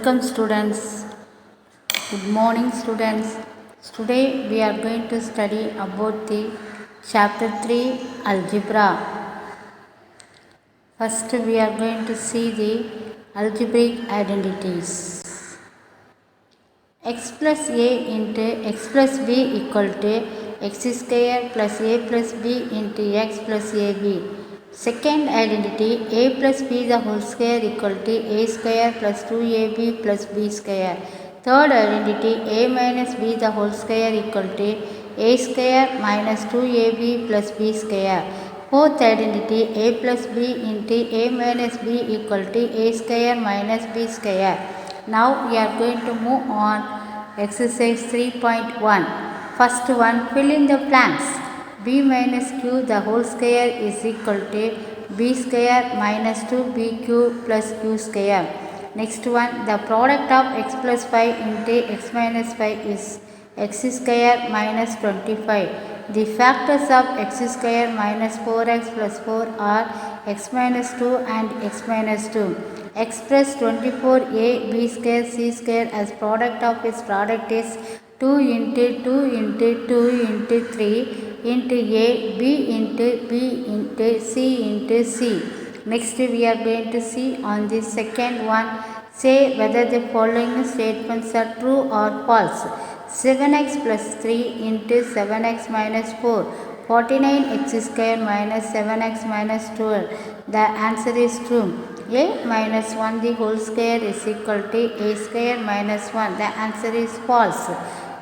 Welcome students. Good morning students. Today we are going to study about the chapter 3 algebra. First we are going to see the algebraic identities. X plus a into x plus b equal to x square plus a plus b into x plus ab. Second identity, a plus b the whole square equal to a square plus 2ab plus b square. Third identity, a minus b the whole square equal to a square minus 2ab plus b square. Fourth identity, a plus b into a minus b equal to a square minus b square. Now we are going to move on exercise 3.1. First one, fill in the blanks. B minus q the whole square is equal to b square minus 2bq plus q square. Next one, the product of x plus 5 into x minus 5 is x square minus 25. The factors of x square minus 4x plus 4 are x minus 2 and x minus 2. Express 24a b square c square as product of its product is 2 into 2 into 2 into 3 into a b into b into c into c. Next we are going to see on the second one. Say whether the following statements are true or false. 7x plus 3 into 7x minus 4. 49x square minus 7x minus 12. The answer is true. A minus 1 the whole square is equal to a square minus 1. The answer is false.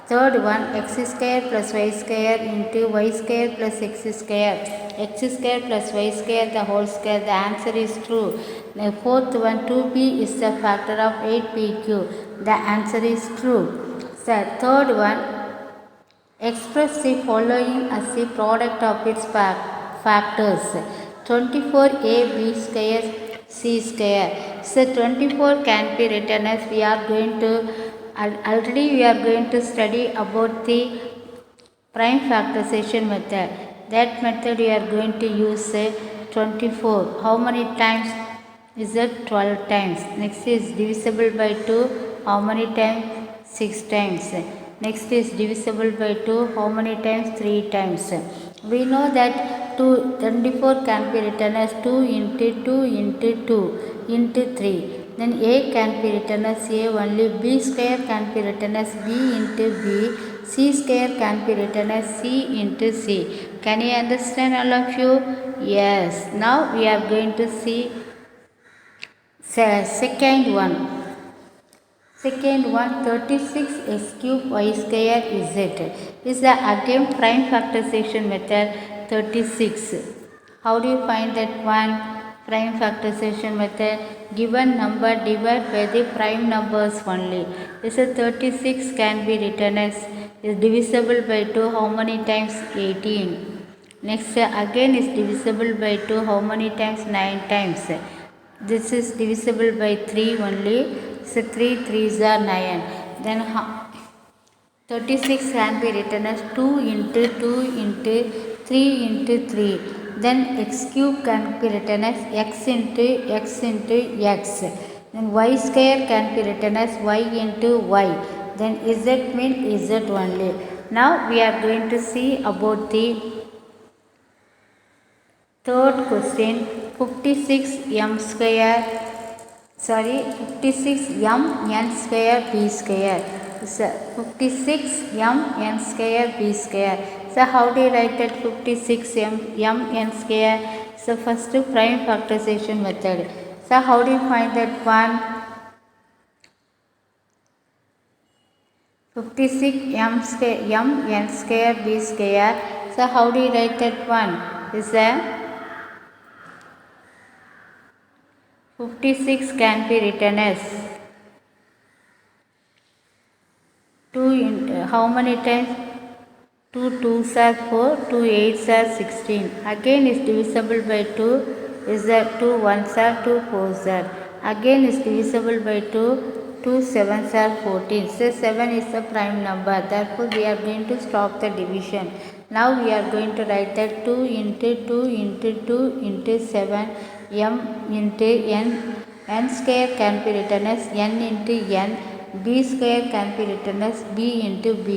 Third one, x square plus y square into y square plus x square. X square plus y square the whole square. The answer is true. The fourth one, 2b is the factor of 8pq. The answer is true. The third one, express the following as the product of its factors. 24ab square c square. So 24 can be written as we are going to already we are going to study about the prime factorization method. That method we are going to use 24. How many times is it? 12 times. Next is divisible by 2. How many times? 6 times. Next is divisible by 2. How many times? 3 times. We know that 24 can be written as 2 into 2 into 2 into 3. Then a can be written as a only. B square can be written as b into b. C square can be written as c into c. Can you understand all of you? Yes. Now we are going to see second one. Second one, 36x cube y square z. Is the again prime factorization method 36. How do you find that one? Prime factorization method, given number divided by the prime numbers only. This is 36 can be written as is divisible by 2. How many times? 18. Next again is divisible by 2. How many times? 9 times. This is divisible by 3 only. So 3 3s are 9. Then 36 can be written as 2 into 2 into 3 into 3. Then x cube can be written as x into x into x. Then y square can be written as y into y. Then z means z only. Now we are going to see about the third question. 56 m square 56 m n square b square. So 56 m n square b square. So how do you write that 56 m n square? So first prime factorization method. So how do you find that one? 56 m n square b square. So how do you write that one? Is that 56 can be written as 2 into how many times? 2 2s are 4, 2 8s are 16. Again is divisible by 2. Is that 2 1s are 2 4s are. Again is divisible by 2. 2 7s are 14. So 7 is the prime number. Therefore we are going to stop the division. Now we are going to write that 2 into 2 into 2 into 7 m into n n square can be written as n into n, b square can be written as b into b.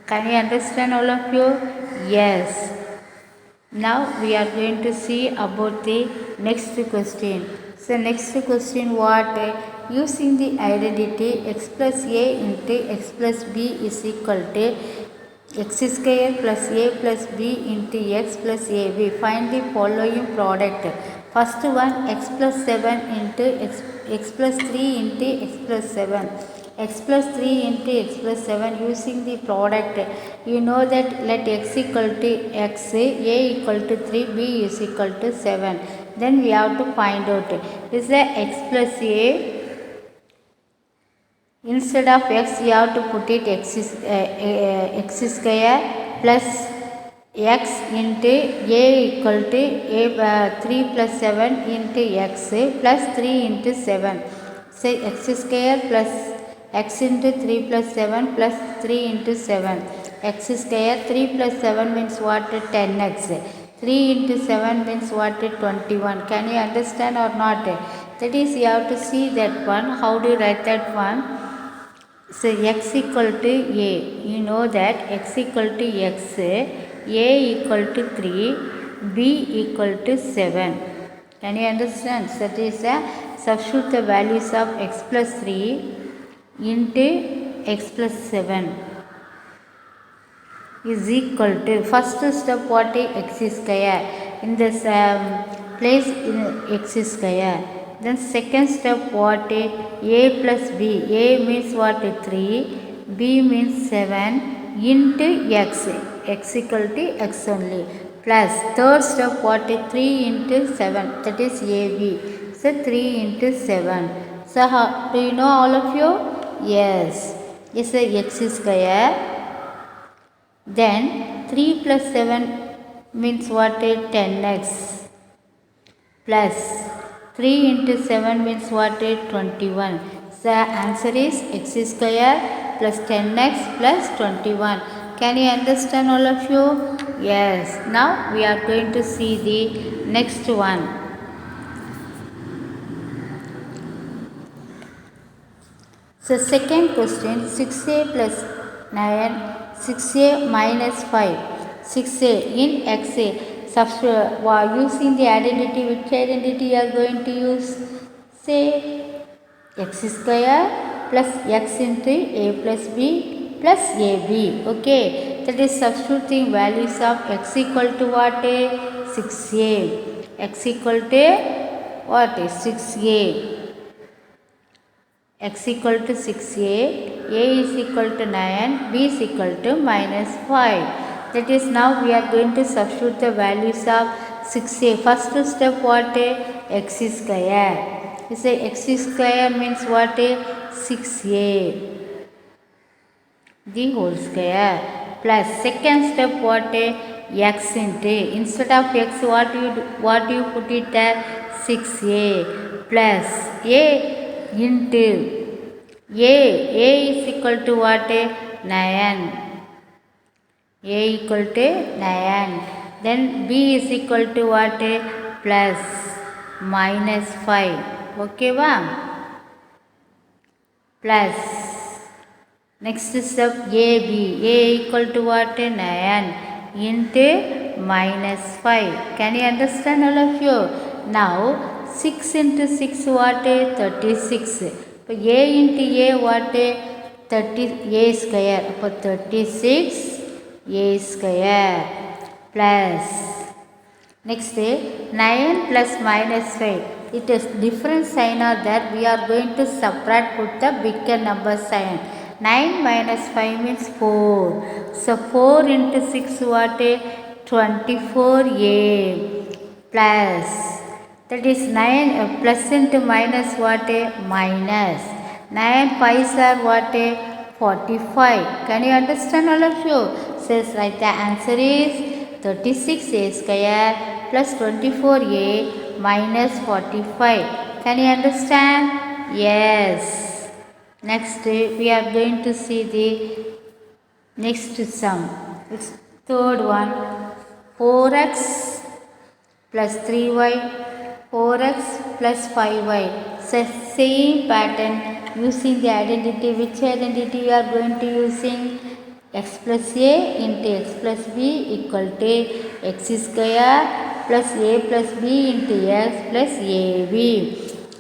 Can you understand all of you? Yes. Now we are going to see about the next question. So next question what? Using the identity x plus a into x plus b is equal to x square plus a plus b into x plus ab. Find the following product. First one x plus 7 into x plus 3 into x plus 7. X plus 3 into x plus 7 using the product. You know that let x equal to x, a equal to 3, b is equal to 7. Then we have to find out. Is the x plus a, instead of x you have to put it x square plus x into a equal to 3 plus 7 into x plus 3 into 7. Say x square plus x into 3 plus 7 plus 3 into 7. X square 3 plus 7 means what? 10x. 3 into 7 means what? 21. Can you understand or not? That is, you have to see that one. How do you write that one? So x equal to a. You know that x equal to x, a equal to 3, b equal to 7. Can you understand? So that is substitute the values of x plus 3 into x plus 7 is equal to, first step what is x square, in this place in x square. Then second step what is a plus b. A means what? 3, b means 7 into x, x equal to x only, plus third step what is 3 into 7, that is ab. So 3 into 7. So how, do you know all of you? Yes. Is a x square. Then 3 plus 7 means what? 10x plus 3 into 7 means what? 21. So answer is x square plus 10x plus 21. Can you understand all of you? Yes. Now we are going to see the next one. So second question, 6a plus 9, 6a minus 5. 6a in xa. Using the identity, which identity you are going to use? Say x square plus x into a plus b plus ab. Okay. That is substituting values of x equal to what? 6a. X equal to what? 6a. X equal to 6a, a is equal to 9, b is equal to minus 5. That is, now we are going to substitute the values of 6a. First step what? X square. You say x square means what? 6a, the whole square, plus second step what? X into, instead of x what do you put it there? 6a plus a into a is equal to what? 9. A equal to 9. Then b is equal to what? Plus minus 5. Okay va? Plus next step ab. A equal to what? 9 into minus 5. Can you understand all of you? Now 6 into 6 what? 36. a into a what? 30 a square. 36 a square plus next 9 plus minus 5. It is different sign or that we are going to subtract, put the bigger number sign. 9 minus 5 means 4. So 4 into 6 what? 24a plus, that is 9 plus into minus what? Minus. 9 5s are what? 45. Can you understand all of you? Says right, the answer is 36a square plus 24a minus 45. Can you understand? Yes. Next we are going to see the next sum. It's third one. 4x plus 3y 4x plus 5y. So same pattern using the identity. Which identity you are going to using? X plus a into x plus b equal to x square plus a plus b into x plus ab.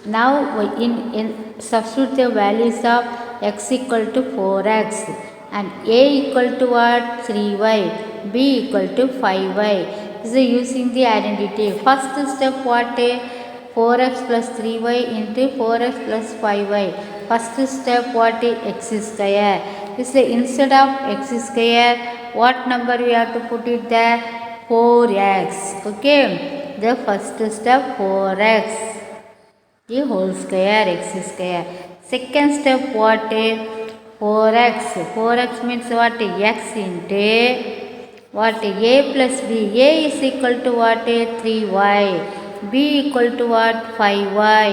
Now in substitute the values of x equal to 4x and a equal to what? 3y, b equal to 5y. This is using the identity. First step what? 4x plus 3y into 4x plus 5y. First step what? X square. This is instead of x square, what number we have to put it there? 4x. Okay. The first step 4x. The whole square x square. Second step what? 4x. 4x means what? X into what? A plus b. A is equal to what? 3y. B equal to what? 5y.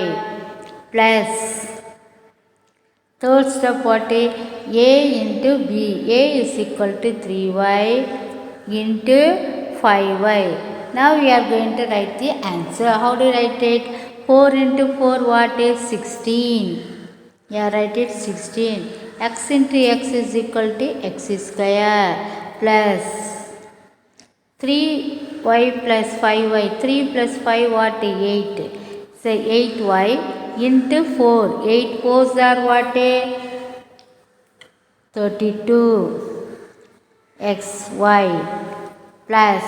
Plus third step what? A into b. A is equal to 3y into 5y. Now we are going to write the answer. How do you write it? 4 into 4 what is 16? Yeah, write it 16. X into x is equal to x square plus 3y plus 5y. 3 plus 5 what? 8. So 8y into 4. 8 4s are what? 32 xy plus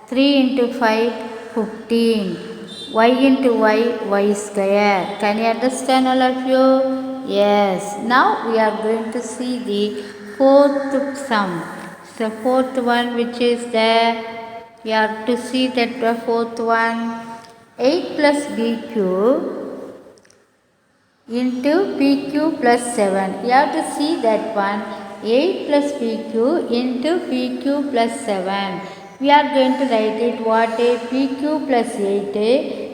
3 into 5 15 y into y square. Can you understand all of you? Yes. Now we are going to see the fourth sum. The fourth one which is there. We have to see that the fourth one. 8 plus bq into pq plus 7. You have to see that one. 8 plus pq into pq plus 7. We are going to write it what? Pq plus 8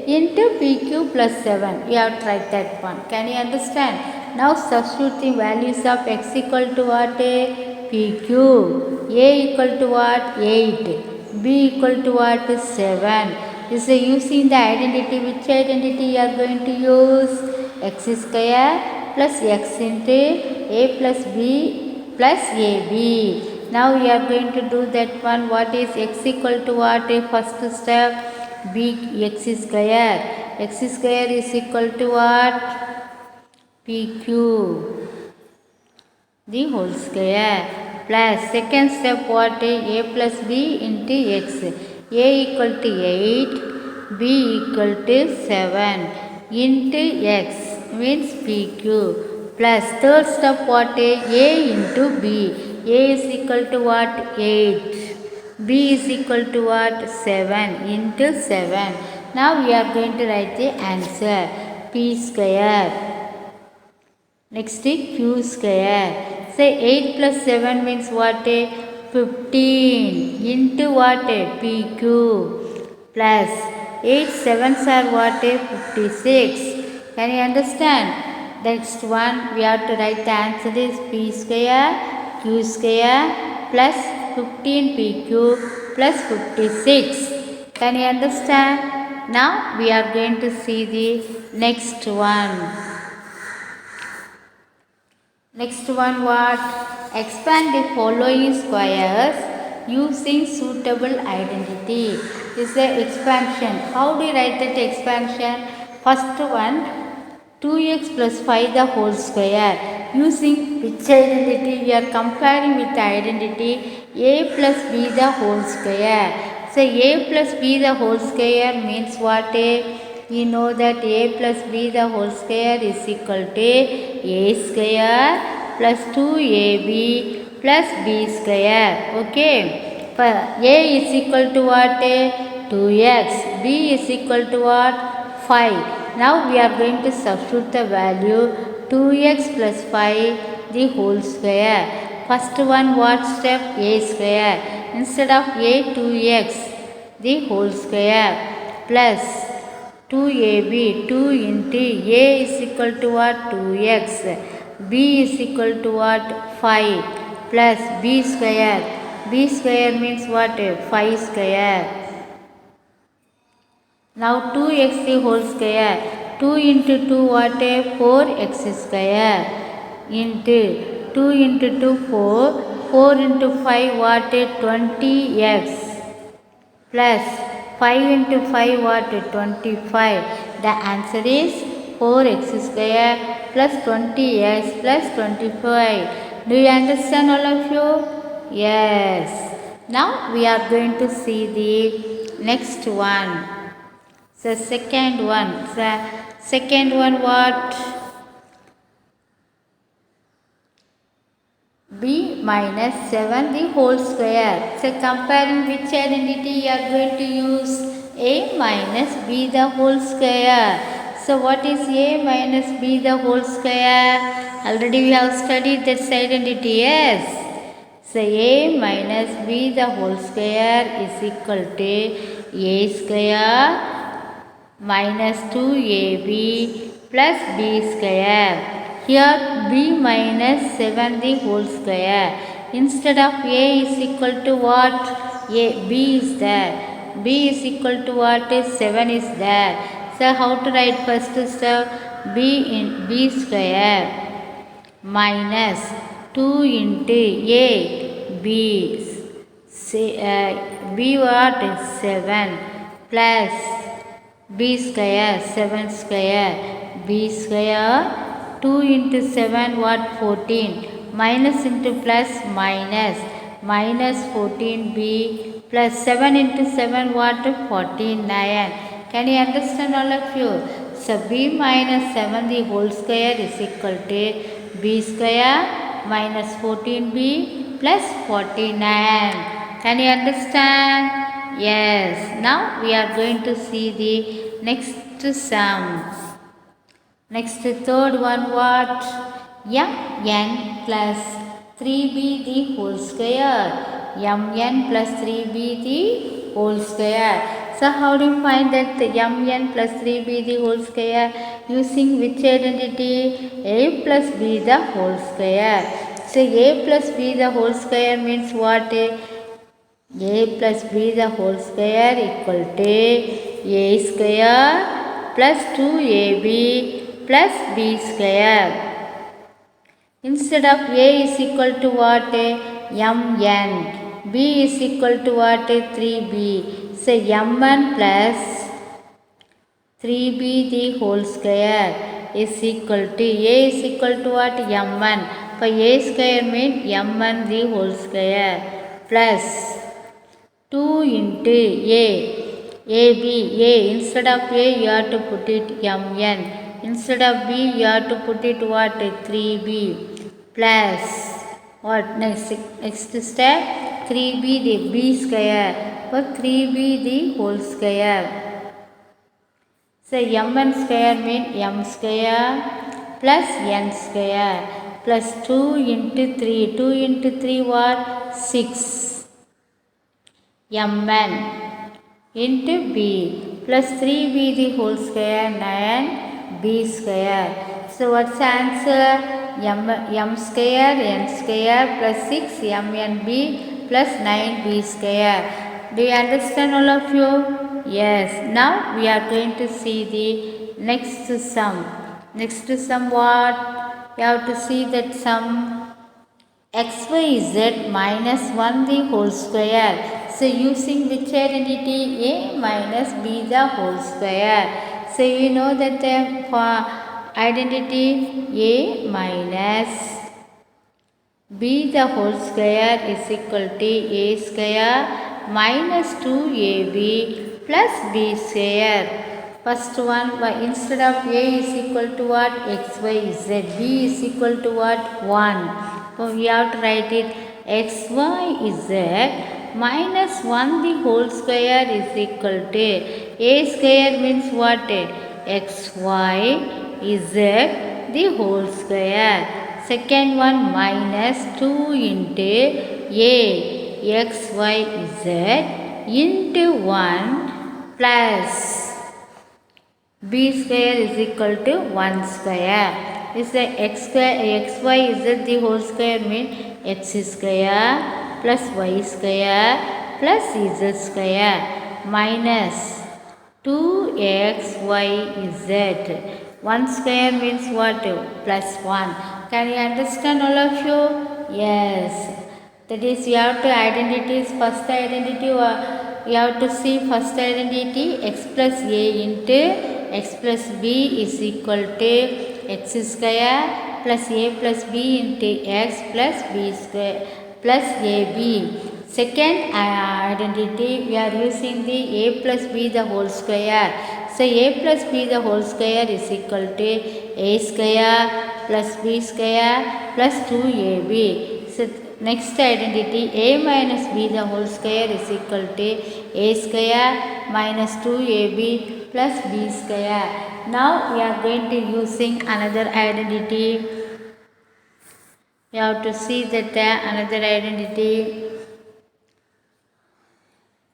into pq plus 7. We have to write that one. Can you understand? Now substitute the values of x equal to what? pq. A equal to what? 8. B equal to what? 7. This is using the identity. Which identity you are going to use? X square plus x into a plus b plus ab. Now we are going to do that one. What is x equal to what? First step b x square. X square is equal to what? pq the whole square plus second step what? A plus b into x. A equal to 8, b equal to 7 into x means pq plus third step what? A into b. A is equal to what? 8. B is equal to what? 7 into 7. Now we are going to write the answer. P square. Next q square. Say 8 plus 7 means what? 15 into what? pq plus 8 7s are what? 56. Can you understand? Next one we have to write the answer is p square q square plus 15 pq plus 56. Can you understand? Now we are going to see the next one. Next one what? Expand the following squares using suitable identity. This is the expansion. How do you write that expansion? First one 2x plus 5 the whole square. Using which identity? We are comparing with the identity a plus b the whole square. So a plus b the whole square means what? We know that a plus b the whole square is equal to a square plus 2ab plus b square. Okay. For a is equal to what? 2x. b is equal to what? 5. Now we are going to substitute the value 2x plus 5 the whole square. First one what step? A square. Instead of a 2x the whole square plus 2ab. 2 into a is equal to what? 2x. B is equal to what? 5 plus b square. B square means what? 5 square Now 2x the whole square. 2 into 2 what? 4x square. Into 2 into 2 4. 4 into 5 what? 20x. Plus 5 into 5 what? 25. The answer is 4x square plus 20x plus 25. Do you understand all of you? Yes. Now we are going to see the next one. The second one. The second one what? B minus 7 the whole square. So comparing which identity you are going to use? A minus B the whole square. So what is A minus B the whole square? Already we have studied this identity. Yes. So A minus B the whole square is equal to A square minus 2AB plus B square. Here B minus 7 the whole square. Instead of A is equal to what? B is there. B is equal to what? 7 is there. So how to write first step? B in B square minus 2 into A B. B what? 7 plus B square 7 square. B square 2 into 7 what? 14. Minus into plus minus. Minus 14b plus 7 into 7 what? 49. Can you understand all of you? So b minus 7 the whole square is equal to b square minus 14b plus 49. Can you understand? Yes. Now we are going to see the next sum. Next third one what? Mn plus 3b the whole square. Mn plus 3b the whole square. So how do you find that Mn plus 3b the whole square? Using which identity? A plus b the whole square. So a plus b the whole square means what? A plus b the whole square equal to a square plus 2ab plus b square. Instead of a is equal to what? Mn. B is equal to what? 3b. So mn plus 3b the whole square is equal to a is equal to what? Mn. For a square means mn the whole square plus 2 into ab. Instead of a you have to put it mn. Instead of b you have to put it what? 3b plus what? Next step 3b the b square. For 3b the whole square. So mn square means m square plus n square plus 2 into 3. 2 into 3 what? 6. Mn into b plus 3b the whole square 9b square. So what's the answer? M square n square plus 6 mnb plus 9b square. Do you understand all of you? Yes. Now we are going to see the next sum. Next sum what? You have to see that sum xyz minus 1 the whole square. So using which identity? A minus b the whole square. So you know that the identity a minus b the whole square is equal to a square minus 2ab plus b square. First one, instead of a is equal to what? xyz. B is equal to what? 1. So we have to write it xyz minus 1 the whole square is equal to a square means what? xyz the whole square. Second one minus 2 into a xyz into 1 plus b square is equal to 1 square. Is the xyz the whole square means x square plus y square plus z square minus 2xyz. 1 square means what? Plus 1. Can you understand all of you? Yes. That is, you have to identities. First identity, you have to see first identity. X plus a into x plus b is equal to x square plus a plus b into x plus b square plus ab. Second identity, we are using the a plus b the whole square. So a plus b the whole square is equal to a square plus b square plus 2ab. So next identity, a minus b the whole square is equal to a square minus 2ab plus b square. Now we are going to using another identity. You have to see that another identity.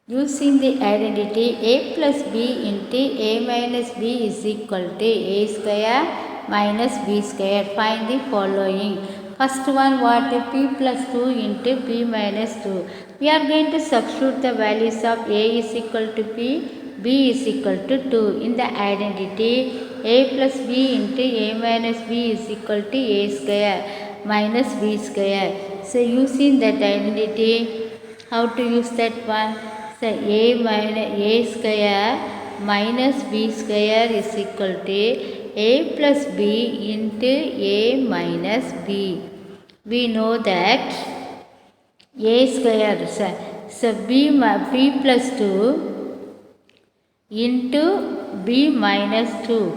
Using the identity a plus b into a minus b is equal to a square minus b square. Find the following. First one, what? P plus 2 into p minus 2. We are going to substitute the values of a is equal to p, b is equal to 2. In the identity, a plus b into a minus b is equal to a square minus b square. So using that identity, how to use that one? So a minus a square minus b square is equal to a plus b into a minus b. We know that a square, so b plus 2 into b minus 2.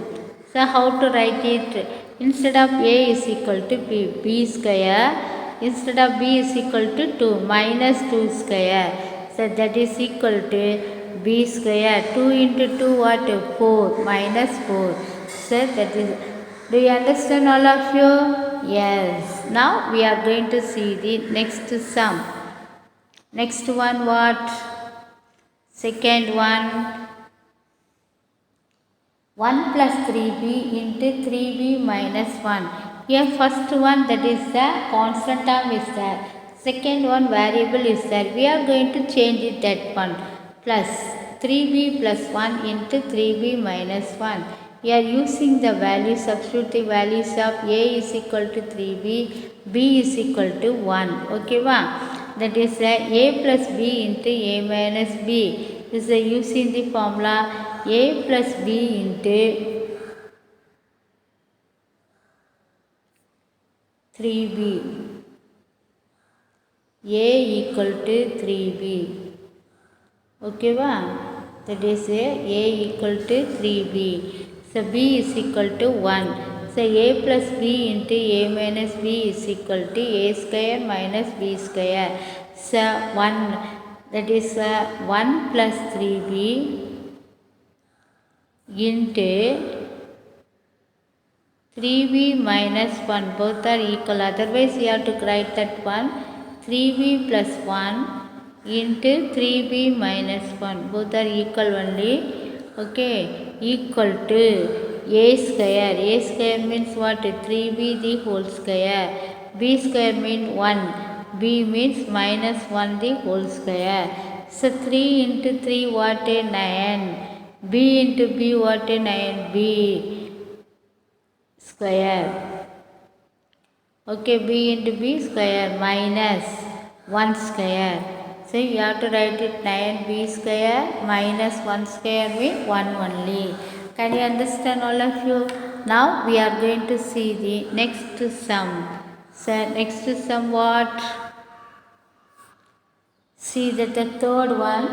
So how to write it? Instead of a is equal to b square, instead of b is equal to 2 minus 2 square. So that is equal to b square. 2 into 2 what? 4 minus 4. So that is, do you understand all of you? Yes. Now we are going to see the next sum. Next one what? Second one, 1 plus 3b into 3b minus 1. Here first one, that is the constant term is there. Second one, variable is there. We are going to change it that one. Plus 3b plus 1 into 3b minus 1. We are using the value, substitute the values of a is equal to 3b, b is equal to 1. Okay, that is a plus b into a minus b. This is using the formula a plus b into 3b. a equal to 3b. Okay, that is a equal to 3b. So b is equal to 1. So a plus b into a minus b is equal to a square minus b square. So 1, that is 1 plus 3b into 3b minus 1. Both are equal. Otherwise you have to write that one. 3b plus 1 into 3b minus 1. Both are equal only. Okay, equal to a square. A square means what? 3b the whole square. B square means 1. B means minus 1 the whole square. So 3 into 3 what? 9. B into b what? 9b square. Okay, b into b square minus 1 square. So you have to write it 9b square minus 1 square means 1 only. Can you understand all of you? Now we are going to see the next sum. So next sum what? See that the third one,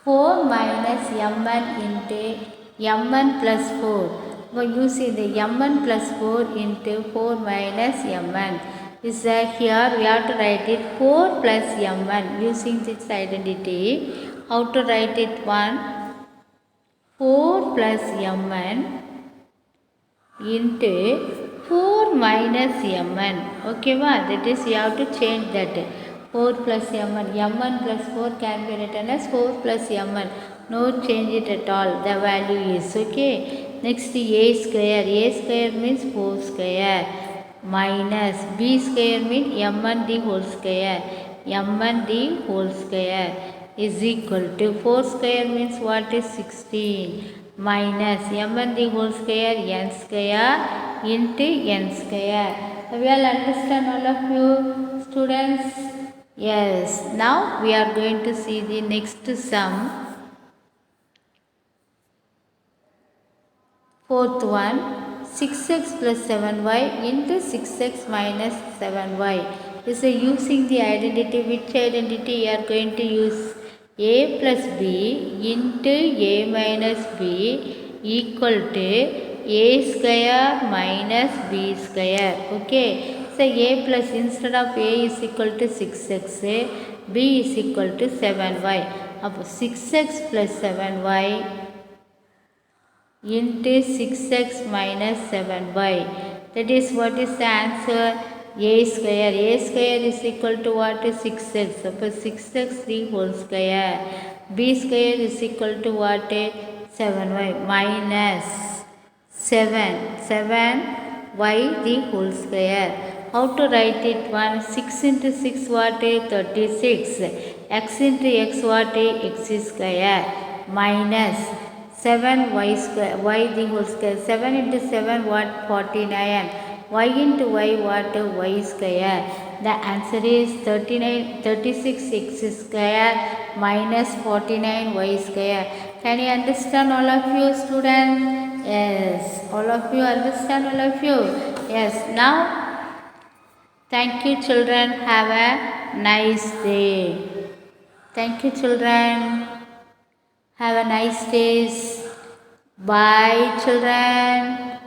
4 minus mn into mn plus 4. You see the mn plus 4 into 4 minus mn. Is that here we have to write it 4 plus mn using this identity. How to write it? 4 plus mn into 4 minus mn. Okay, that is you have to change that. 4 plus mn. mn plus 4 can be written as 4 plus mn. No change it at all. The value is okay. Next a square. A square means 4 square minus b square means mn the whole square. mn the whole square is equal to 4 square means what is 16 minus mn the whole square n square into n square. We all understand all of you students? Yes. Now we are going to see the next sum. Fourth one, 6x plus 7y into 6x minus 7y. Is using the identity. Which identity you are going to use? A plus b into a minus b equal to a square minus b square. Okay. So a plus, instead of a is equal to 6x, b is equal to 7y. Up 6x plus 7y into 6x minus 7y. That is what is the answer? A square. A square is equal to what? 6x. Suppose 6x the whole square. B square is equal to what? 7y minus 7y the whole square. How to write it? 6 into 6 what? 36. X into x what? X square minus 7y square, y the whole square. 7 into 7 what? 49. Y into y what? Y square. The answer is 36x square minus 49y square. Can you understand all of you students? Yes. All of you understand, all of you? Yes. Now, thank you children. Have a nice day. Thank you children. Have a nice day. Bye children.